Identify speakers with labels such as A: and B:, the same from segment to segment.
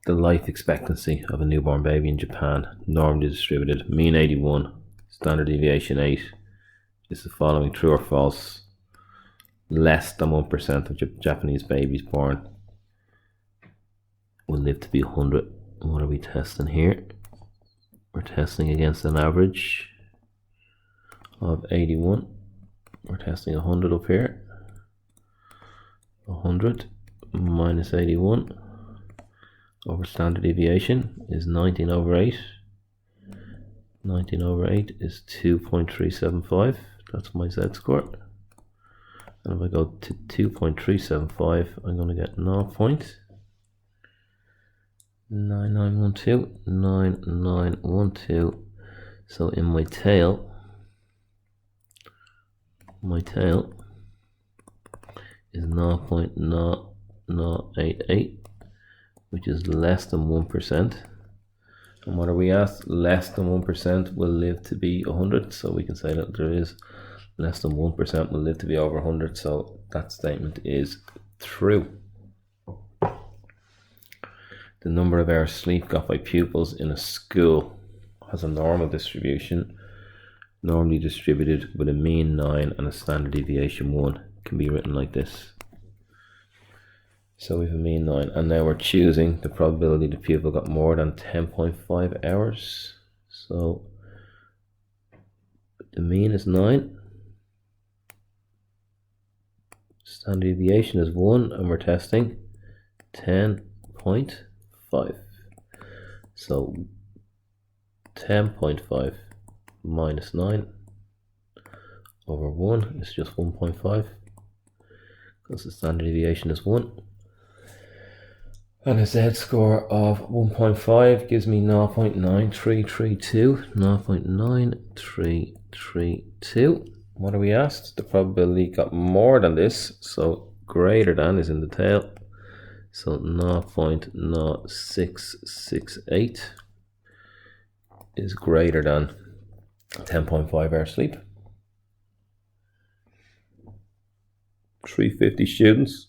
A: the life expectancy of a newborn baby in Japan, normally distributed, mean 81, standard deviation 8. Is the following true or false? Less than 1% of Japanese babies born will live to be 100. What are we testing here? We're testing against an average of 81. We're testing 100 up here. 100 minus 81 over standard deviation is 19 over 8. 19 over 8 is 2.375. That's my z-score. And if I go to 2.375, I'm going to get 0.9912. 9912. So in my tail is 0.0088, which is less than 1%. And what are we asked? Less than 1% will live to be 100. So we can say that there is less than 1% will live to be over 100. So that statement is true. The number of hours sleep got by pupils in a school has a normal distribution, normally distributed with a mean 9 and a standard deviation 1. Can be written like this. So we have a mean 9, and now we're choosing the probability the pupil got more than 10.5 hours. So the mean is 9, standard deviation is 1, and we're testing 10.5. So 10.5 minus 9 over 1 is just 1.5, because the standard deviation is 1. And a z-score of 1.5 gives me 0.9332. 0.9332. What are we asked? The probability got more than this, so greater than is in the tail. So 0.0668 is greater than 10.5 hours sleep. 350 students.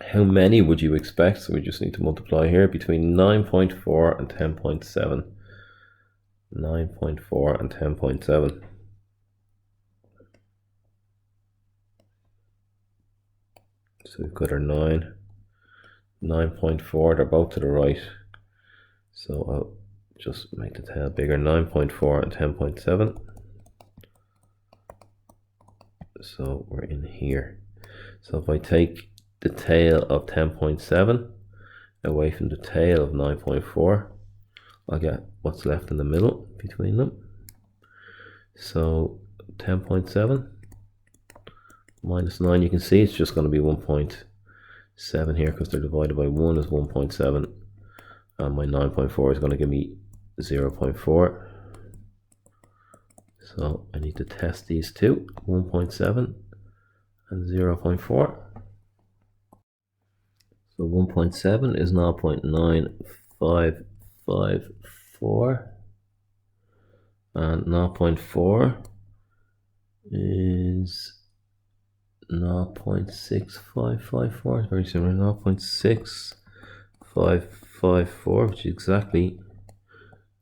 A: How many would you expect? So we just need to multiply here between 9.4 and 10.7. 9.4 and 10.7. So we've got our 9.4, they're both to the right. So I'll just make the tail bigger, 9.4 and 10.7. So we're in here. So if I take the tail of 10.7 away from the tail of 9.4, I'll get what's left in the middle between them. So 10.7 minus 9, you can see it's just going to be 1.7 here, because they're divided by 1 is 1.7, and my 9.4 is going to give me 0.4. So I need to test these two, 1.7 and 0.4. So 1.7 is 0.9554, and 0.4 is 0.6554. It's very similar. 0.6554, which is exactly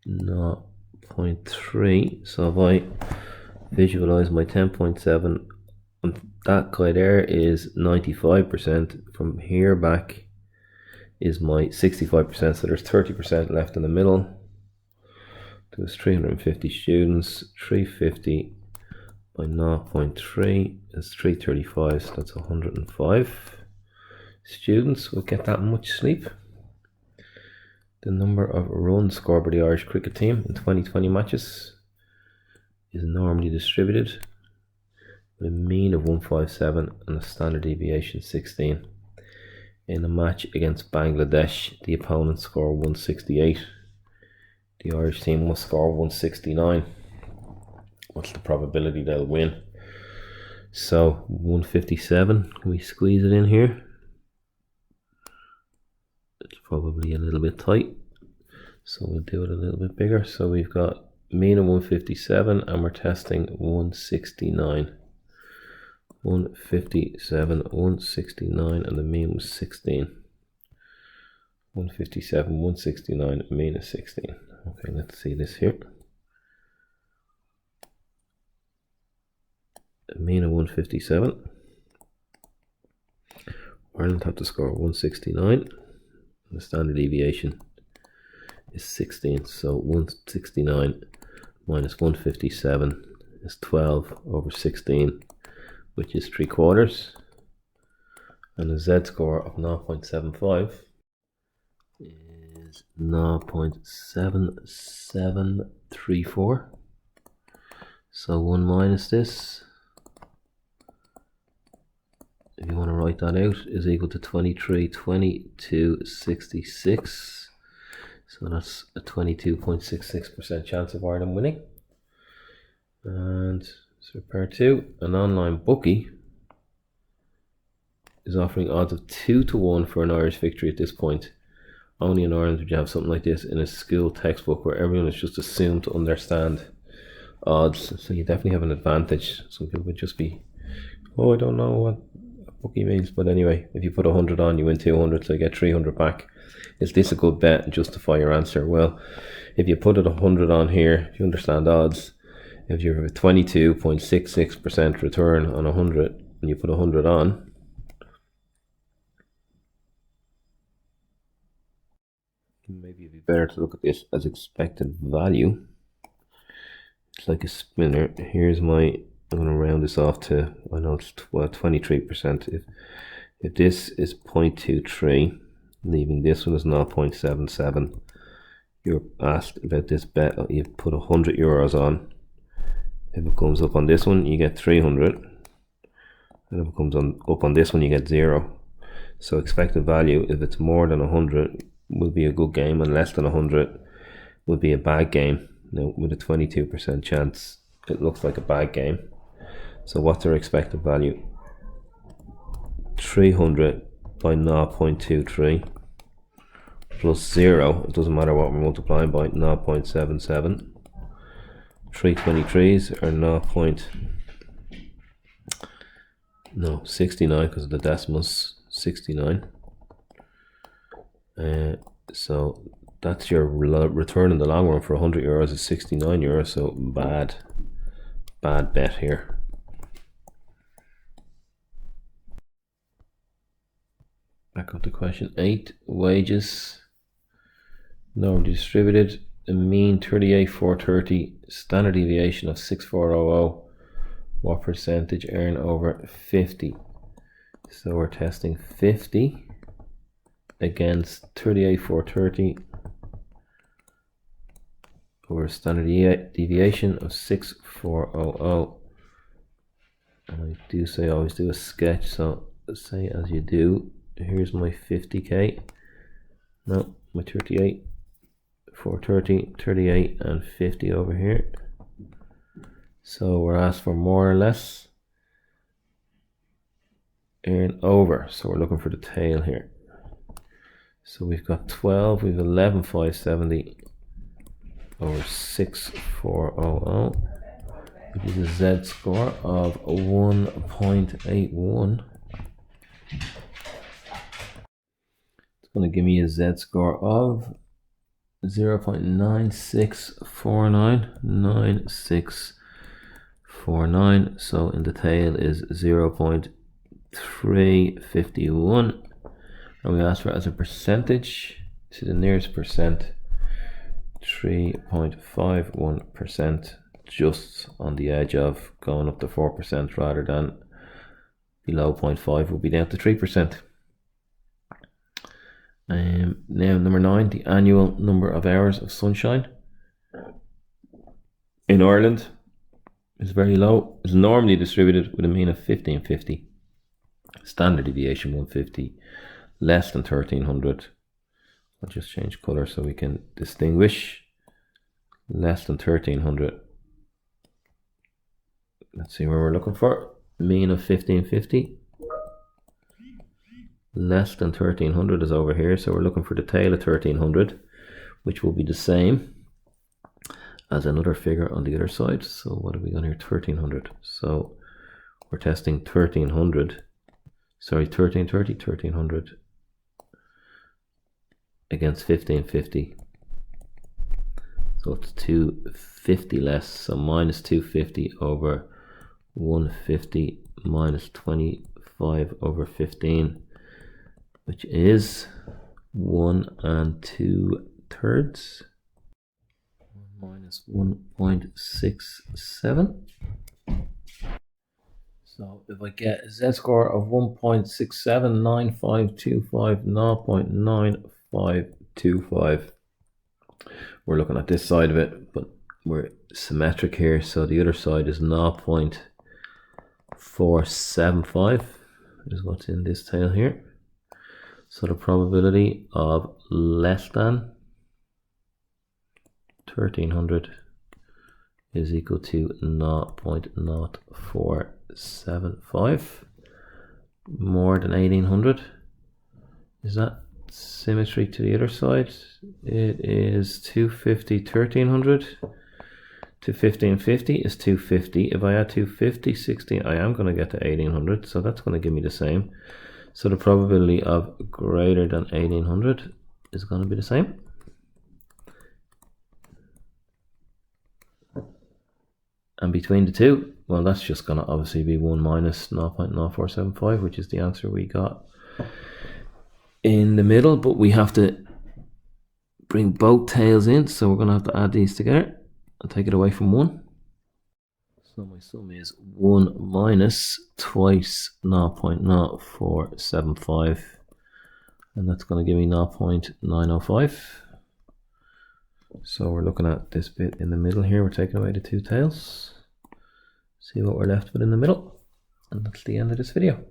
A: 0.3. So if I visualize my 10.7, that guy there is 95%. From here back is my 65%, so there's 30% left in the middle. There's 350 students. 350 by 0.3 is 335, so that's 105 students will get that much sleep. The number of runs scored by the Irish cricket team in 2020 matches is normally distributed with a mean of 157 and a standard deviation 16. In a match against Bangladesh, the opponent scored 168. The Irish team must score 169. What's the probability they'll win? So 157, can we squeeze it in here? It's probably a little bit tight, so we'll do it a little bit bigger. So we've got mean of 157 and we're testing 169. 157, 169, and the mean was 16. 157, 169, mean is 16. Okay, let's see this here. A mean of 157. Ireland have to score 169. The standard deviation is 16, so 169 minus 157 is 12 over 16, which is 3/4. And the z-score of 0.75 is 0.7734. So 1 minus this, if you want to write that out, is equal to 23.2266. So that's a 22.66% chance of Ireland winning. And so part 2, an online bookie is offering odds of 2-1 for an Irish victory at this point. Only in Ireland would you have something like this in a school textbook where everyone is just assumed to understand odds. So you definitely have an advantage. Some people would just be, oh, I don't know what a bookie means. But anyway, if you put 100 on, you win 200, so you get 300 back. Is this a good bet and justify your answer? Well, if you put it 100 on here, if you understand odds, if you have a 22.66% return on 100 and you put 100 on, maybe it'd be better to look at this as expected value. It's like a spinner. Here's my, I'm going to round this off to, I know it's 23%. If this is 0.23, leaving this one as 0.77, you're asked about this bet, you put 100 euros on. If it comes up on this one, you get 300. And if it comes up on this one, you get 0. So expected value, if it's more than 100, will be a good game, and less than 100 will be a bad game. Now, with a 22% chance, it looks like a bad game. So what's our expected value? 300 by 0.23 plus 0. It doesn't matter what we're multiplying by, 0.77. 323s are 69 because of the decimals, 69. So that's your return in the long run for 100 euros is 69 euros. So bad bet here. Back up to question 8. Wages normally distributed, a mean 38,430, standard deviation of 6,400. What percentage earn over 50? So we're testing 50 against 38,430 over standard deviation of 6,400. And I do say always do a sketch, so say as you do. Here's my 50k. No, my 38, 430, 38, and 50 over here. So we're asked for more or less. Earn over. So we're looking for the tail here. So we've got 12, we've 11,570 over 6,400, which is a z-score of 1.81. It's going to give me a z-score of 0.9649. So in the tail is 0.351. And we ask for as a percentage to the nearest percent, 3.51%, just on the edge of going up to 4% rather than below 0.5 will be down to 3%. Now number 9, the annual number of hours of sunshine in Ireland is very low. It's normally distributed with a mean of 1550, standard deviation 150, less than 1300. I'll just change color so we can distinguish. Less than 1300. Let's see where we're looking for. Mean of 1550. Less than 1300 is over here, so we're looking for the tail of 1300, which will be the same as another figure on the other side. So what have we got here? 1300. So we're testing 1300. Sorry, 1330, 1300 against 1550. So it's 250 less, so minus 250 over 150 minus 25 over 15, which is 1 2/3 minus 1.67. So if I get a z-score of 1.679525, 0.9525, we're looking at this side of it, but we're symmetric here, so the other side is 0.475 is what's in this tail here. So the probability of less than 1300 is equal to 0.0475. More than 1800. Is that symmetry to the other side? It is 250, 1300 to 1550 is 250. If I add 250, 60, I am going to get to 1800, so that's going to give me the same. So the probability of greater than 1800 is going to be the same. And between the two, well, that's just going to obviously be 1 minus 0.0475, which is the answer we got in the middle. But we have to bring both tails in, so we're going to have to add these together and take it away from 1. So my sum is 1 minus twice 0.0475, and that's going to give me 0.905. So we're looking at this bit in the middle here. We're taking away the two tails. See what we're left with in the middle. And that's the end of this video.